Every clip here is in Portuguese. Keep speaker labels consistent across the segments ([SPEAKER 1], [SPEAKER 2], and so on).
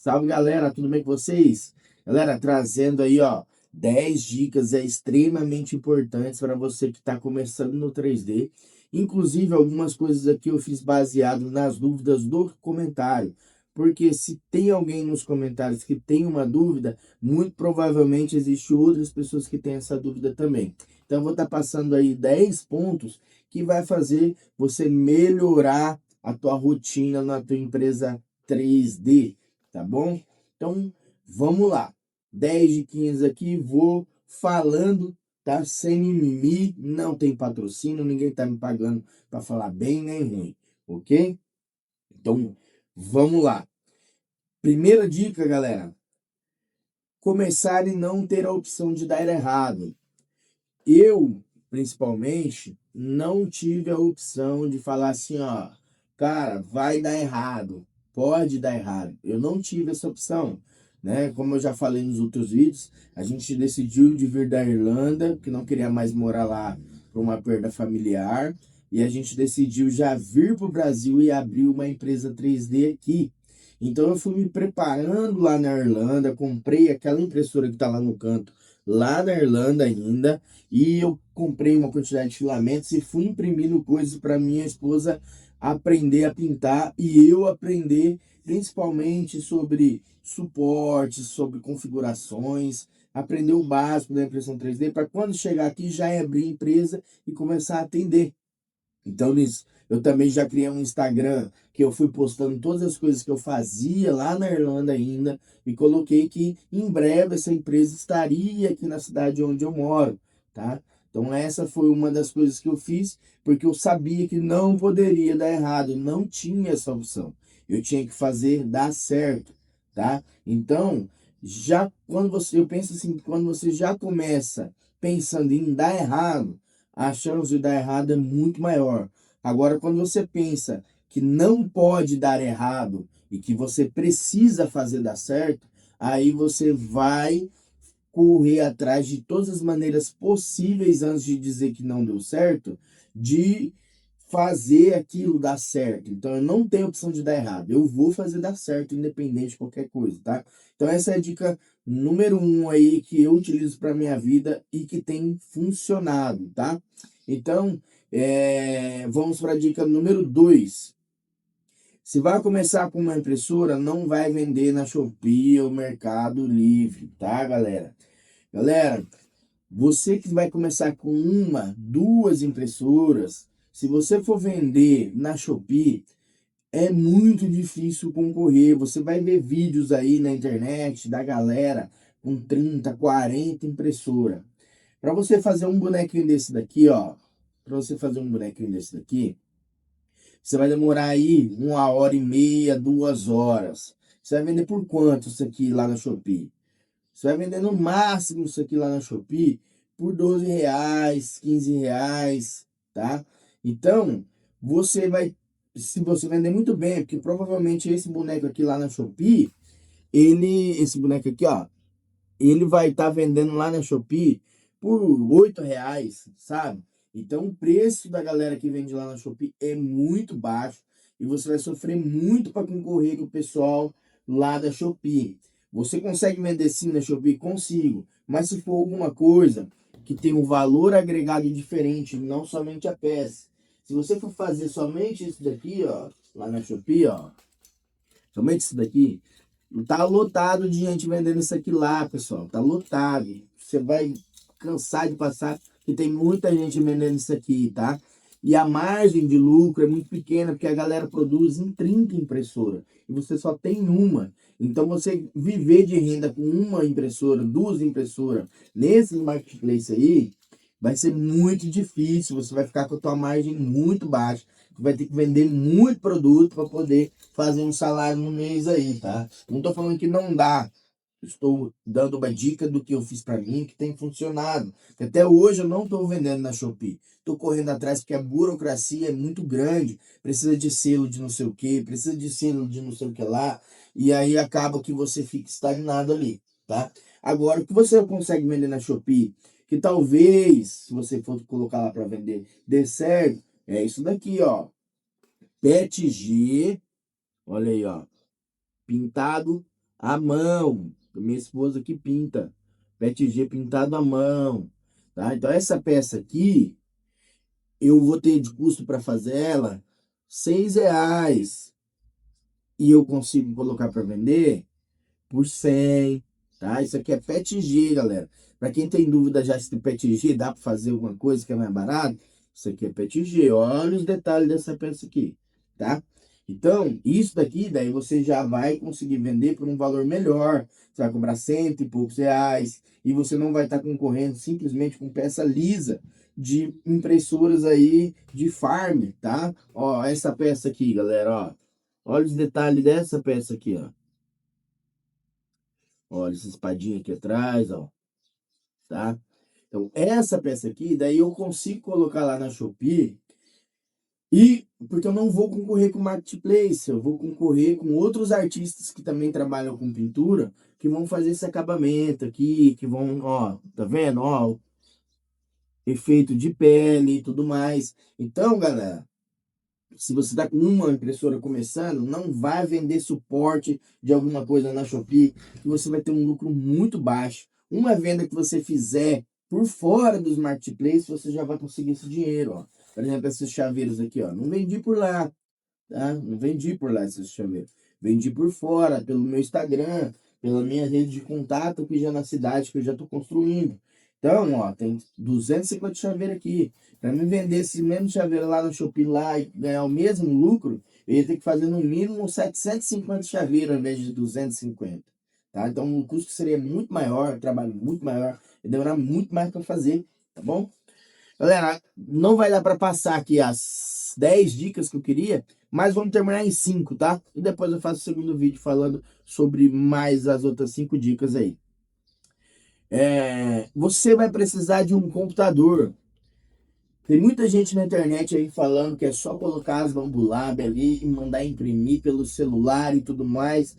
[SPEAKER 1] Salve galera, tudo bem com vocês? Galera, trazendo aí, ó, 10 dicas extremamente importantes para você que está começando no 3D. Inclusive, algumas coisas aqui eu fiz baseado nas dúvidas do comentário. Porque se tem alguém nos comentários que tem uma dúvida, muito provavelmente existe outras pessoas que têm essa dúvida também. Então, eu vou estar passando aí 10 pontos que vai fazer você melhorar a tua rotina na tua empresa 3D. Tá bom? Então, vamos lá. 10 de 15 aqui, vou falando, tá? Sem mimimi, não tem patrocínio, ninguém tá me pagando para falar bem nem ruim, ok? Então, vamos lá. Primeira dica, galera. Começar e não ter a opção de dar errado. Eu, principalmente, não tive a opção de falar assim, ó, cara, vai dar errado, pode dar errado. Eu não tive essa opção, né? Como eu já falei nos outros vídeos, a gente decidiu de vir da Irlanda, que não queria mais morar lá por uma perda familiar, e a gente decidiu já vir para o Brasil e abrir uma empresa 3D aqui. Então eu fui me preparando lá na Irlanda, comprei aquela impressora que está lá no canto, lá na Irlanda ainda, e eu comprei uma quantidade de filamentos e fui imprimindo coisas para minha esposa aprender a pintar e eu aprender principalmente sobre suporte, sobre configurações, aprender o básico da impressão 3D para quando chegar aqui já abrir empresa e começar a atender. Então, nisso, eu também já criei um Instagram que eu fui postando todas as coisas que eu fazia lá na Irlanda ainda e coloquei que em breve essa empresa estaria aqui na cidade onde eu moro, tá? Então, essa foi uma das coisas que eu fiz, porque eu sabia que não poderia dar errado, não tinha essa opção. Eu tinha que fazer dar certo, tá? Então, já quando você, eu penso assim, quando você já começa pensando em dar errado, a chance de dar errado é muito maior. Agora, quando você pensa que não pode dar errado e que você precisa fazer dar certo, aí você vai correr atrás de todas as maneiras possíveis antes de dizer que não deu certo, de fazer aquilo dar certo. Então eu não tenho opção de dar errado. Eu vou fazer dar certo, independente de qualquer coisa, tá? Então essa é a dica número 1 aí que eu utilizo para minha vida e que tem funcionado, tá? Então, vamos para a dica número 2. Se vai começar com uma impressora, não vai vender na Shopee ou Mercado Livre, tá, galera? Galera, você que vai começar com uma, duas impressoras, se você for vender na Shopee, é muito difícil concorrer. Você vai ver vídeos aí na internet da galera com 30, 40 impressoras. Para você fazer um bonequinho desse daqui, ó, para você fazer um bonequinho desse daqui, você vai demorar aí 1h30, 2 horas. Você vai vender por quanto isso aqui lá na Shopee? Você vai vender no máximo isso aqui lá na Shopee por R$ 12, R$ 15, tá? Então, você vai, se você vender muito bem, porque provavelmente esse boneco aqui lá na Shopee, esse boneco aqui, ó, ele vai estar vendendo lá na Shopee por R$ 8, sabe? Então o preço da galera que vende lá na Shopee é muito baixo e você vai sofrer muito para concorrer com o pessoal lá da Shopee. Você consegue vender sim na Shopee? Consigo. Mas se for alguma coisa que tem um valor agregado diferente, não somente a peça. Se você for fazer somente isso daqui, ó, lá na Shopee, ó, somente isso daqui, tá lotado de gente vendendo isso aqui lá, pessoal. Tá lotado. Você vai cansar de passar, que tem muita gente vendendo isso aqui, tá? E a margem de lucro é muito pequena, porque a galera produz em 30 impressoras. E você só tem uma. Então, você viver de renda com uma impressora, duas impressoras, nesse marketplace aí, vai ser muito difícil. Você vai ficar com a tua margem muito baixa. Vai ter que vender muito produto para poder fazer um salário no mês aí, tá? Não estou falando que não dá. Estou dando uma dica do que eu fiz para mim que tem funcionado. Até hoje eu não estou vendendo na Shopee. Estou correndo atrás porque a burocracia é muito grande. Precisa de selo de não sei o que, precisa de selo de não sei o que lá. E aí acaba que você fica estagnado ali, tá? Agora, o que você consegue vender na Shopee, que talvez, se você for colocar lá para vender, dê certo, é isso daqui, ó. PETG, olha aí, ó. Pintado à mão. Minha esposa que pinta. PETG pintado à mão. Tá? Então essa peça aqui, eu vou ter de custo para fazer ela R$ 6. E eu consigo colocar para vender por 100, tá? Isso aqui é PETG, galera. Para quem tem dúvida já se PETG dá para fazer alguma coisa que é mais barato, isso aqui é PETG. Olha os detalhes dessa peça aqui, tá? Então, isso daqui, daí você já vai conseguir vender por um valor melhor. Você vai cobrar cento e poucos reais e você não vai estar concorrendo simplesmente com peça lisa de impressoras aí de farm, tá? Ó, essa peça aqui, galera, ó. Olha os detalhes dessa peça aqui, ó. Olha essa espadinha aqui atrás, ó, tá? Então, essa peça aqui, daí eu consigo colocar lá na Shopee e porque eu não vou concorrer com Marketplace, eu vou concorrer com outros artistas que também trabalham com pintura, que vão fazer esse acabamento aqui, que vão, ó, tá vendo? Ó, efeito de pele e tudo mais. Então, galera, se você está com uma impressora começando, não vai vender suporte de alguma coisa na Shopee, que você vai ter um lucro muito baixo. Uma venda que você fizer por fora dos marketplaces, você já vai conseguir esse dinheiro, ó. Por exemplo, esses chaveiros aqui, ó, não vendi por lá, tá? Não vendi por lá esses chaveiros. Vendi por fora, pelo meu Instagram, pela minha rede de contato aqui já na cidade que eu já estou construindo. Então, ó, tem 250 chaveiros aqui. Para mim vender esse mesmo chaveiro lá no Shopee lá e ganhar o mesmo lucro, eu ia ter que fazer no mínimo 750 chaveiros ao invés de 250. Tá? Então o custo seria muito maior, o trabalho muito maior, ia demorar muito mais para fazer, tá bom? Galera, não vai dar para passar aqui as 10 dicas que eu queria, mas vamos terminar em 5, tá? E depois eu faço o segundo vídeo falando sobre mais as outras 5 dicas aí. Você vai precisar de um computador. Tem muita gente na internet aí falando que é só colocar as bambulab ali e mandar imprimir pelo celular e tudo mais.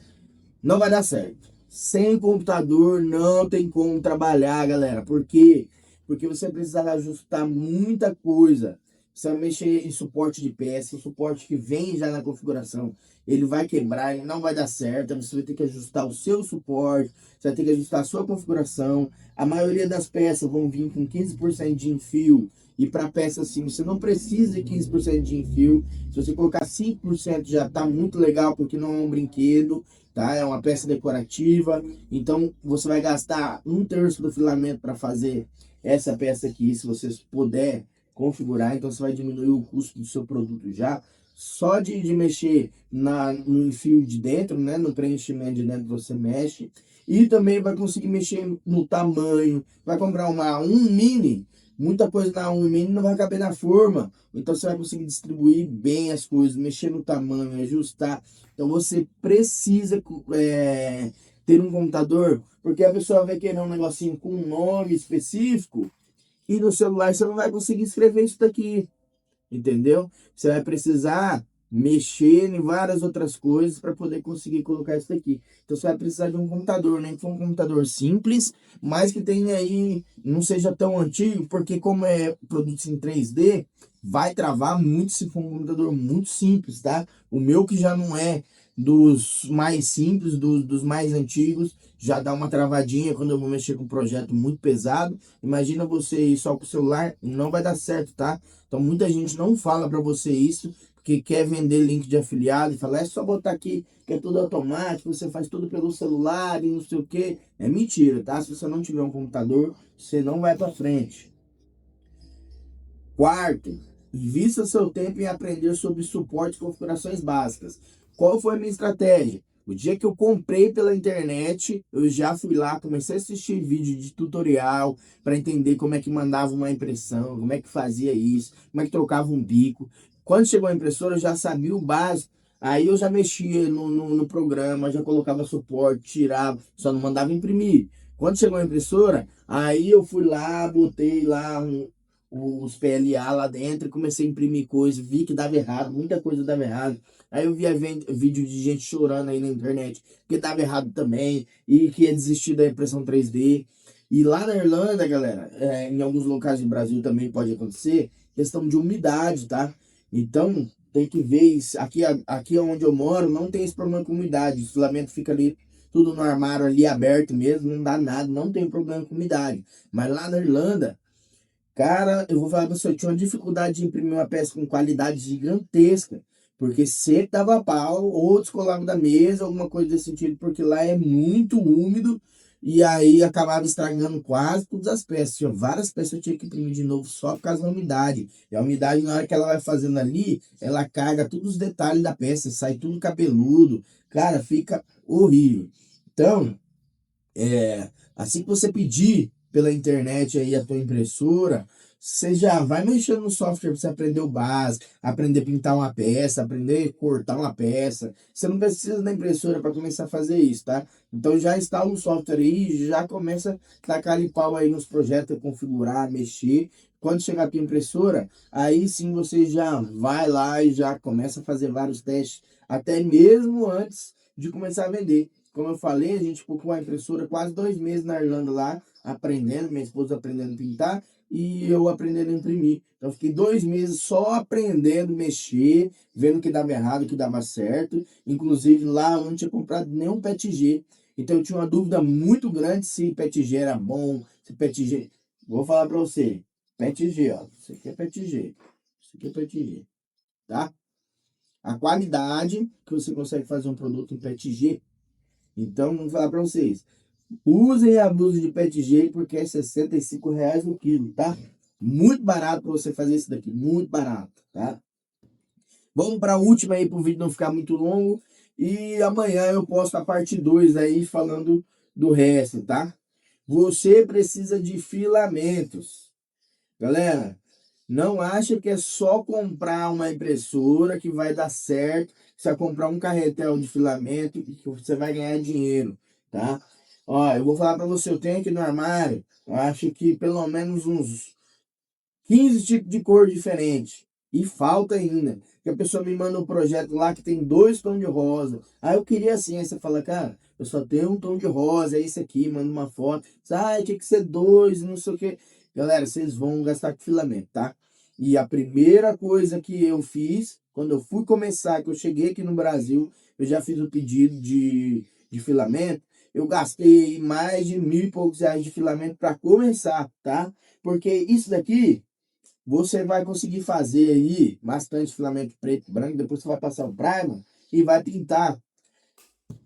[SPEAKER 1] Não vai dar certo. Sem computador não tem como trabalhar, galera. Por quê? Porque você precisa ajustar muita coisa. Você vai mexer em suporte de peça, o suporte que vem já na configuração, ele vai quebrar, ele não vai dar certo. Você vai ter que ajustar o seu suporte, você vai ter que ajustar a sua configuração. A maioria das peças vão vir com 15% de enfio. E para peça assim, você não precisa de 15% de enfio. Se você colocar 5% já está muito legal, porque não é um brinquedo, tá? É uma peça decorativa, então você vai gastar 1/3 do filamento para fazer essa peça aqui, se você puder configurar, então você vai diminuir o custo do seu produto já, só de mexer no enfio de dentro, né? No preenchimento de dentro você mexe, e também vai conseguir mexer no tamanho, vai comprar um mini, muita coisa na um mini não vai caber na forma, então você vai conseguir distribuir bem as coisas, mexer no tamanho, ajustar. Então você precisa ter um computador, porque a pessoa vai querer um negocinho com um nome específico e no celular você não vai conseguir escrever isso daqui, entendeu? Você vai precisar mexer em várias outras coisas para poder conseguir colocar isso daqui. Então você vai precisar de um computador, nem que for um computador simples, mas que tenha aí, não seja tão antigo, porque como é produtos em 3D, vai travar muito se for um computador muito simples, tá? O meu que já não é dos mais simples, dos mais antigos, já dá uma travadinha quando eu vou mexer com um projeto muito pesado. Imagina você ir só com o celular, não vai dar certo, tá? Então muita gente não fala para você isso, porque quer vender link de afiliado e fala, é só botar aqui que é tudo automático, você faz tudo pelo celular e não sei o que. É mentira, tá? Se você não tiver um computador, você não vai para frente. Quarto, invista seu tempo em aprender sobre suporte e configurações básicas. Qual foi a minha estratégia? O dia que eu comprei pela internet, eu já fui lá, comecei a assistir vídeo de tutorial para entender como é que mandava uma impressão, como é que fazia isso, como é que trocava um bico. Quando chegou a impressora, eu já sabia o básico. Aí eu já mexia no programa, já colocava suporte, tirava, só não mandava imprimir. Quando chegou a impressora, aí eu fui lá, botei lá os PLA lá dentro e comecei a imprimir coisa, vi que dava errado, muita coisa dava errado. Aí eu via vídeo de gente chorando aí na internet, que dava errado também, e que ia desistir da impressão 3D. E lá na Irlanda, galera, em alguns locais do Brasil também pode acontecer, questão de umidade, tá? Então, tem que ver isso. Aqui onde eu moro, não tem esse problema com umidade, o filamento fica ali tudo no armário ali aberto mesmo, não dá nada, não tem problema com umidade. Mas lá na Irlanda, cara, eu vou falar pra você, eu tinha uma dificuldade de imprimir uma peça com qualidade gigantesca, porque sempre dava pau, ou descolava da mesa, alguma coisa desse sentido, porque lá é muito úmido, e aí acabava estragando quase todas as peças. Tinha várias peças que eu tinha que imprimir de novo só por causa da umidade. E a umidade, na hora que ela vai fazendo ali, ela caga todos os detalhes da peça, sai tudo cabeludo, cara, fica horrível. Então, assim que você pedir pela internet aí a tua impressora, você já vai mexendo no software para você aprender o básico, aprender a pintar uma peça, aprender a cortar uma peça. Você não precisa da impressora para começar a fazer isso, tá? Então já instala um software aí, e já começa a tacar ali pau aí nos projetos, configurar, mexer. Quando chegar a tua impressora, aí sim você já vai lá e já começa a fazer vários testes, até mesmo antes de começar a vender. Como eu falei, a gente ficou com a impressora quase 2 meses na Irlanda lá, aprendendo, minha esposa aprendendo a pintar e eu aprendendo a imprimir. Então, eu fiquei 2 meses só aprendendo a mexer, vendo o que dava errado, o que dava certo. Inclusive, lá eu não tinha comprado nenhum PETG. Então, eu tinha uma dúvida muito grande se PETG era bom, se PETG... Vou falar para você, PETG, ó. Isso aqui é PETG. Isso aqui é PETG, tá? A qualidade que você consegue fazer um produto em PETG. Então, vou falar para vocês. Usem e abusem de PETG porque é R$ 65 no quilo, tá? Muito barato para você fazer isso daqui, muito barato, tá? Vamos para a última aí para o vídeo não ficar muito longo e amanhã eu posto a parte 2 aí falando do resto, tá? Você precisa de filamentos. Galera, não acha que é só comprar uma impressora que vai dar certo. Você vai comprar um carretel de filamento e que você vai ganhar dinheiro, tá? Ó, eu vou falar para você, eu tenho aqui no armário, eu acho que pelo menos uns 15 tipos de cor diferente. E falta ainda. Porque a pessoa me manda um projeto lá que tem 2 tons de rosa. Aí eu queria assim, aí você fala, cara, eu só tenho um tom de rosa, é esse aqui, manda uma foto. Ah, tinha que ser dois, não sei o quê. Galera, vocês vão gastar com filamento, tá? E a primeira coisa que eu fiz, quando eu fui começar, que eu cheguei aqui no Brasil, eu já fiz o pedido de filamento. Eu gastei mais de 1.000 e poucos reais de filamento para começar, tá? Porque isso daqui você vai conseguir fazer aí bastante filamento preto e branco, depois você vai passar o primer e vai pintar.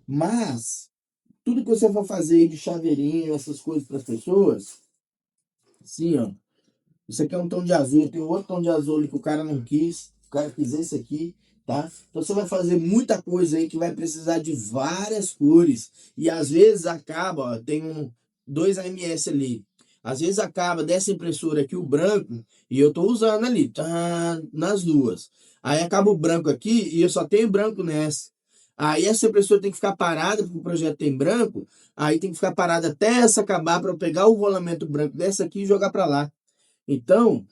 [SPEAKER 1] Mas tudo que você for fazer aí de chaveirinho, essas coisas para as pessoas, assim, ó, isso aqui é um tom de azul, tem outro tom de azul ali que o cara não quis, o cara quis esse aqui, tá? Então você vai fazer muita coisa aí que vai precisar de várias cores. E às vezes acaba, ó, tem 2 AMS ali. Às vezes acaba dessa impressora aqui o branco e eu tô usando ali, tá? Nas duas. Aí acaba o branco aqui e eu só tenho branco nessa. Aí essa impressora tem que ficar parada porque o projeto tem branco. Aí tem que ficar parada até essa acabar para eu pegar o rolamento branco dessa aqui e jogar para lá. Então,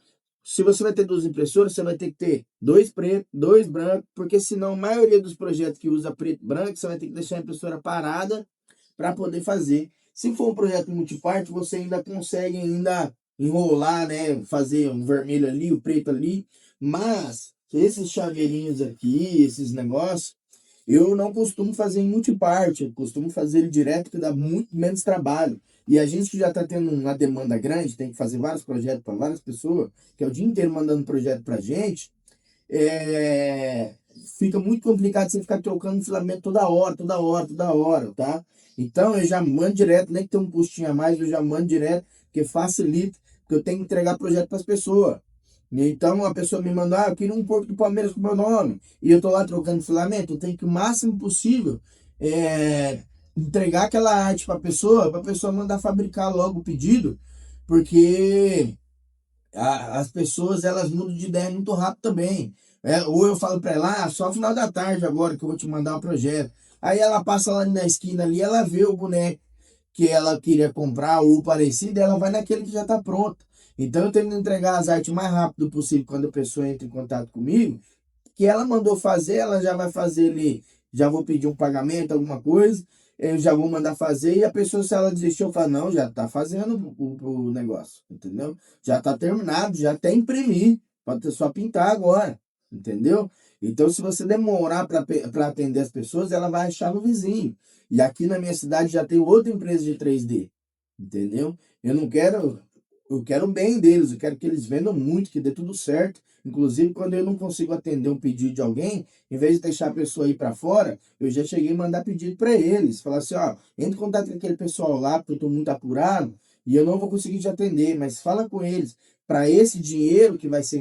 [SPEAKER 1] se você vai ter 2 impressoras, você vai ter que ter 2 pretos, 2 brancos, porque senão a maioria dos projetos que usa preto e branco, você vai ter que deixar a impressora parada para poder fazer. Se for um projeto multiparte, você ainda consegue ainda enrolar, né, fazer um vermelho ali, o preto ali, mas esses chaveirinhos aqui, esses negócios, eu não costumo fazer em multiparte, eu costumo fazer ele direto, que dá muito menos trabalho. E a gente que já está tendo uma demanda grande, tem que fazer vários projetos para várias pessoas, que é o dia inteiro mandando projeto para gente, é, fica muito complicado você ficar trocando filamento toda hora, toda hora, toda hora, tá? Então eu já mando direto, nem que tenha um custinho a mais, eu já mando direto, porque facilita, porque eu tenho que entregar projeto para as pessoas. Então a pessoa me manda, eu queria um porco do Palmeiras com meu nome, e eu tô lá trocando filamento, eu tenho que o máximo possível entregar aquela arte para a pessoa mandar fabricar logo o pedido, porque as pessoas elas mudam de ideia muito rápido também. Ou eu falo para ela, só final da tarde agora que eu vou te mandar o projeto. Aí ela passa lá na esquina ali, ela vê o boneco que ela queria comprar ou parecido, ela vai naquele que já está pronto. Então eu tenho que entregar as artes o mais rápido possível quando a pessoa entra em contato comigo, que ela mandou fazer, ela já vai fazer ali, já vou pedir um pagamento, alguma coisa, eu já vou mandar fazer e a pessoa, se ela desistir, eu falo, não, já tá fazendo o negócio, entendeu? Já tá terminado, já até imprimi, pode só pintar agora, entendeu? Então, se você demorar para atender as pessoas, ela vai achar no vizinho. E aqui na minha cidade já tem outra empresa de 3D, entendeu? Eu não quero, eu quero o bem deles, eu quero que eles vendam muito, que dê tudo certo. Inclusive, quando eu não consigo atender um pedido de alguém, em vez de deixar a pessoa ir para fora, eu já cheguei a mandar pedido para eles. Falar assim, ó, entre em contato com aquele pessoal lá, porque eu estou muito apurado e eu não vou conseguir te atender, mas fala com eles para esse dinheiro que vai ser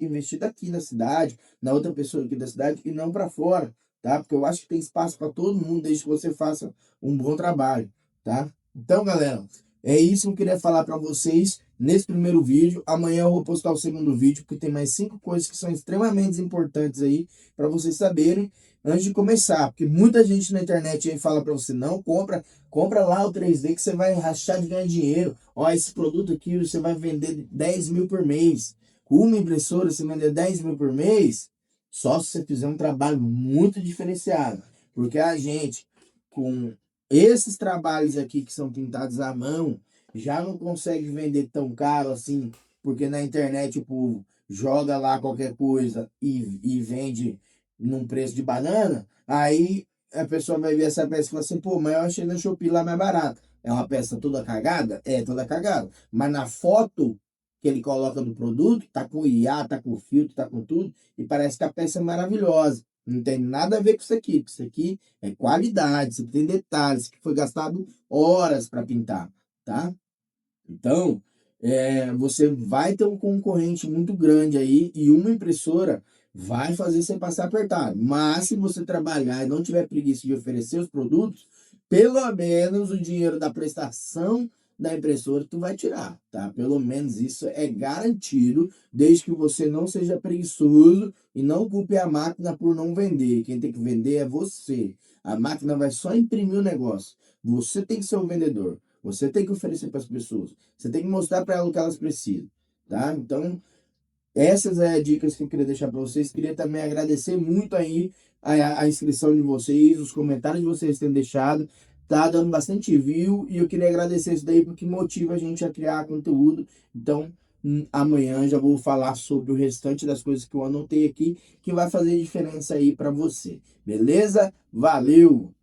[SPEAKER 1] investido aqui na cidade, na outra pessoa aqui da cidade e não para fora, tá? Porque eu acho que tem espaço para todo mundo, desde que você faça um bom trabalho, tá? Então, galera, é isso que eu queria falar para vocês nesse primeiro vídeo. Amanhã eu vou postar o segundo vídeo, porque tem mais 5 coisas que são extremamente importantes aí para vocês saberem antes de começar. Porque muita gente na internet aí fala para você, não, compra lá o 3D que você vai rachar de ganhar dinheiro. Ó, esse produto aqui você vai vender 10 mil por mês. Com uma impressora você vender 10 mil por mês, só se você fizer um trabalho muito diferenciado. Porque a gente, com esses trabalhos aqui que são pintados à mão, já não consegue vender tão caro assim, porque na internet o povo joga lá qualquer coisa e vende num preço de banana, aí a pessoa vai ver essa peça e fala assim, pô, mas eu achei na Shopee lá mais barato. É uma peça toda cagada? É, toda cagada. Mas na foto que ele coloca do produto, tá com IA, tá com filtro, tá com tudo, e parece que a peça é maravilhosa. Não tem nada a ver com isso aqui, porque isso aqui é qualidade, isso aqui tem detalhes, isso aqui foi gastado horas para pintar, tá? Então, você vai ter um concorrente muito grande aí e uma impressora vai fazer você passar apertado. Mas se você trabalhar e não tiver preguiça de oferecer os produtos, pelo menos o dinheiro da prestação da impressora tu vai tirar, tá? Pelo menos isso é garantido, desde que você não seja preguiçoso e não culpe a máquina por não vender. Quem tem que vender é você. A máquina vai só imprimir o negócio. Você tem que ser o vendedor. Você tem que oferecer para as pessoas. Você tem que mostrar para elas o que elas precisam, tá? Então, essas é as dicas que eu queria deixar para vocês. Queria também agradecer muito aí a inscrição de vocês, os comentários que vocês têm deixado. Tá dando bastante view e eu queria agradecer isso daí porque motiva a gente a criar conteúdo. Então, amanhã já vou falar sobre o restante das coisas que eu anotei aqui, que vai fazer diferença aí para você. Beleza? Valeu!